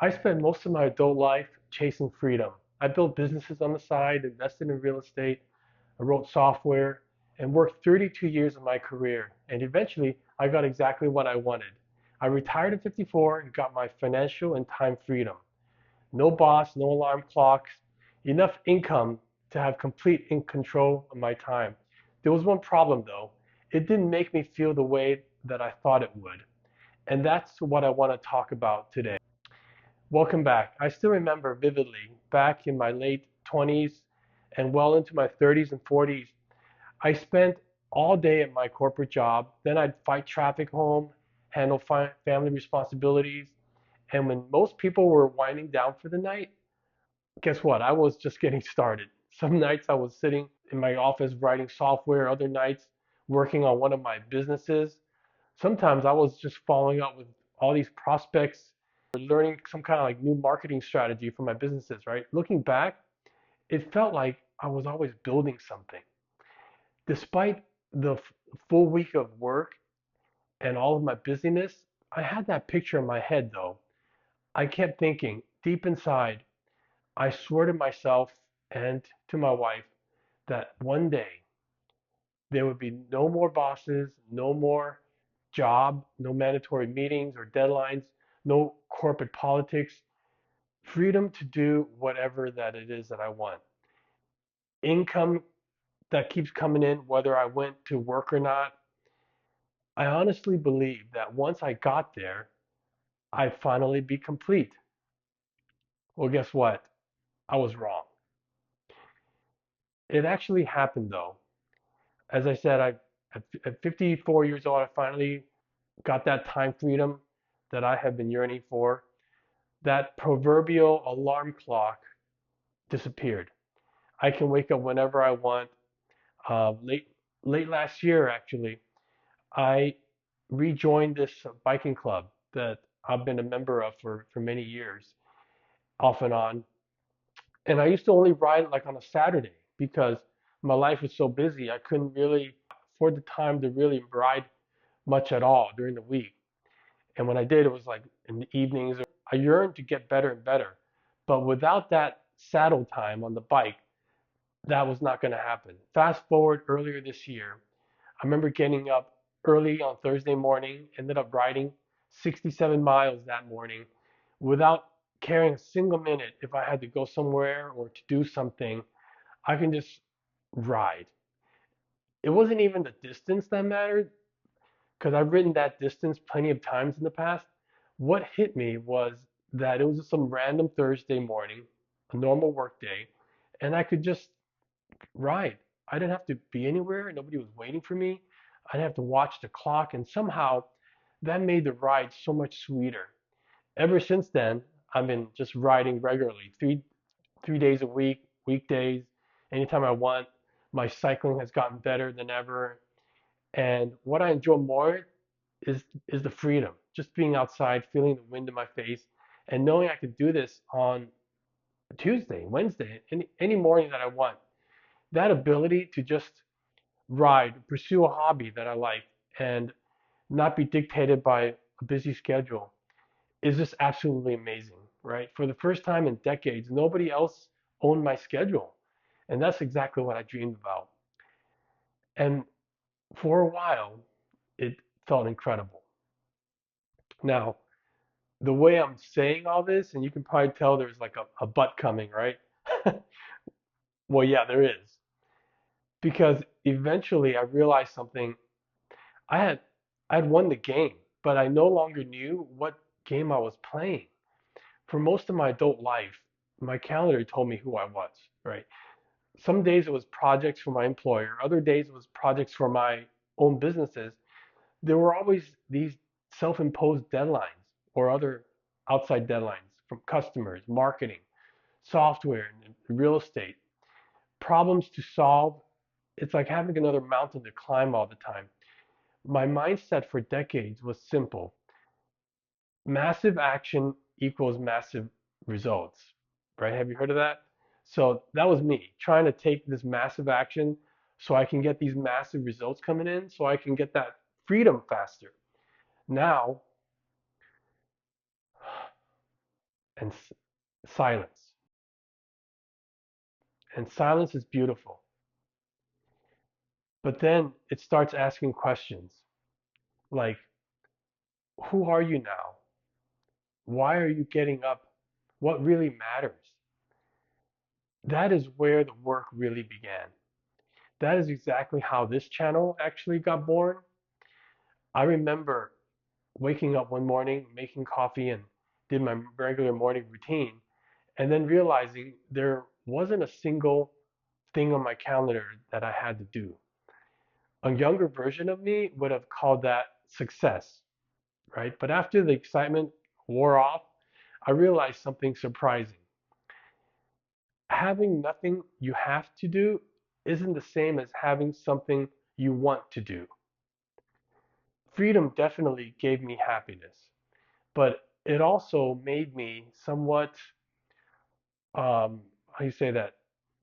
I spent most of my adult life chasing freedom. I built businesses on the side, invested in real estate, I wrote software, and worked 32 years of my career. And eventually, I got exactly what I wanted. I retired at 54 and got my financial and time freedom. No boss, no alarm clocks, enough income to have complete in control of my time. There was one problem though. It didn't make me feel the way that I thought it would. And that's what I want to talk about today. Welcome back. I still remember vividly back in my late 20s and well into my 30s and 40s, I spent all day at my corporate job. Then I'd fight traffic home, handle family responsibilities. And when most people were winding down for the night, guess what? I was just getting started. Some nights I was sitting in my office writing software, other nights working on one of my businesses. Sometimes I was just following up with all these prospects or learning some kind of like new marketing strategy for my businesses, right? Looking back, it felt like I was always building something. Despite the full week of work and all of my busyness, I had that picture in my head though. I kept thinking deep inside, I swore to myself and to my wife that one day there would be no more bosses, no more job, no mandatory meetings or deadlines, no corporate politics, freedom to do whatever that it is that I want. Income that keeps coming in, whether I went to work or not. I honestly believe that once I got there, I'd finally be complete. Well, guess what? I was wrong. It actually happened though. As I said, at 54 years old, I finally got that time freedom that I have been yearning for. That proverbial alarm clock disappeared. I can wake up whenever I want. Late last year, actually, I rejoined this biking club that I've been a member of for many years, off and on. And I used to only ride like on a Saturday because my life was so busy. I couldn't really afford the time to really ride much at all during the week. And when I did, it was like in the evenings. I yearned to get better and better. But without that saddle time on the bike, that was not going to happen. Fast forward earlier this year, I remember getting up early on Thursday morning, ended up riding 67 miles that morning without caring a single minute if I had to go somewhere or to do something. I can just ride. It wasn't even the distance that mattered because I've ridden that distance plenty of times in the past. What hit me was that it was just some random Thursday morning, a normal work day, and I could just ride. I didn't have to be anywhere. Nobody was waiting for me. I didn't have to watch the clock, and somehow that made the ride so much sweeter. Ever since then, I've been just riding regularly, three days a week, weekdays, anytime I want. My cycling has gotten better than ever, and what I enjoy more is the freedom, just being outside, feeling the wind in my face, and knowing I could do this on Tuesday, Wednesday, any morning that I want. That ability to just ride, pursue a hobby that I like, and not be dictated by a busy schedule is just absolutely amazing, right? For the first time in decades, nobody else owned my schedule. And that's exactly what I dreamed about. And for a while, it felt incredible. Now, the way I'm saying all this, and you can probably tell there's like a but coming, right? Well, yeah, there is. Because eventually I realized something. I had I'd won the game, but I no longer knew what game I was playing. For most of my adult life, my calendar told me who I was, right? Some days it was projects for my employer, other days it was projects for my own businesses. There were always these self-imposed deadlines or other outside deadlines from customers, marketing, software, and real estate, problems to solve. It's like having another mountain to climb all the time. My mindset for decades was simple: massive action equals massive results, right? Have you heard of that? So that was me trying to take this massive action so I can get these massive results coming in, so I can get that freedom faster. Now, and silence. And silence is beautiful. But then it starts asking questions like, who are you now? Why are you getting up? What really matters? That is where the work really began. That is exactly how this channel actually got born. I remember waking up one morning, making coffee, and did my regular morning routine, and then realizing there wasn't a single thing on my calendar that I had to do. A younger version of me would have called that success, right? But after the excitement wore off, I realized something surprising. Having nothing you have to do isn't the same as having something you want to do. Freedom definitely gave me happiness, but it also made me somewhat, how do you say that?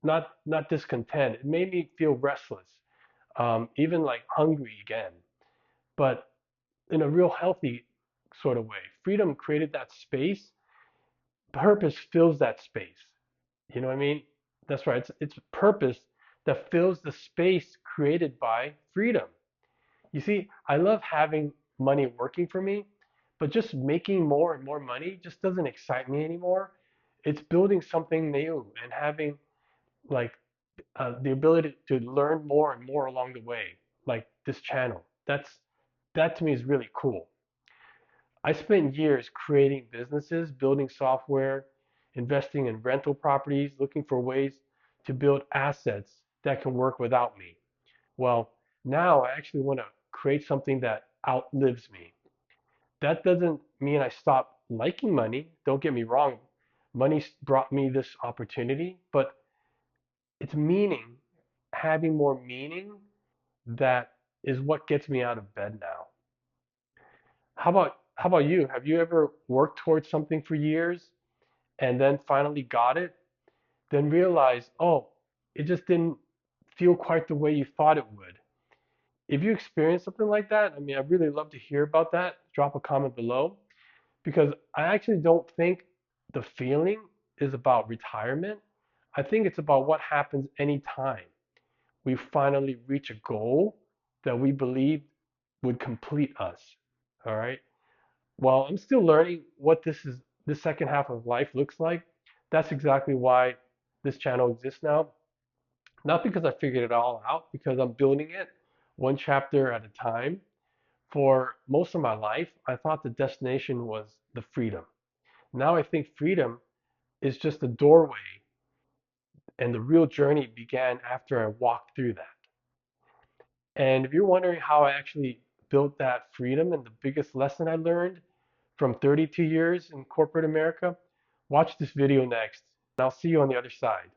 Not discontent. It made me feel restless, even like hungry again, but in a real healthy sort of way. Freedom created that space. Purpose fills that space. You know what I mean? That's right. It's purpose that fills the space created by freedom. You see, I love having money working for me, but just making more and more money just doesn't excite me anymore. It's building something new and having like the ability to learn more and more along the way, like this channel. That to me is really cool. I spent years creating businesses, building software, investing in rental properties, looking for ways to build assets that can work without me. Well, now I actually want to create something that outlives me. That doesn't mean I stop liking money. Don't get me wrong. Money brought me this opportunity, but it's meaning, having more meaning, that is what gets me out of bed now. How about you? Have you ever worked towards something for years and then finally got it, then realized, oh, it just didn't feel quite the way you thought it would? If you experience something like that, I mean, I'd really love to hear about that. Drop a comment below because I actually don't think the feeling is about retirement. I think it's about what happens anytime we finally reach a goal that we believe would complete us. All right. Well, I'm still learning what this second half of life looks like. That's exactly why this channel exists now. Not because I figured it all out, because I'm building it one chapter at a time. For most of my life, I thought the destination was the freedom. Now I think freedom is just a doorway, and the real journey began after I walked through that. And if you're wondering how I actually built that freedom and the biggest lesson I learned from 32 years in corporate America, watch this video next, and I'll see you on the other side.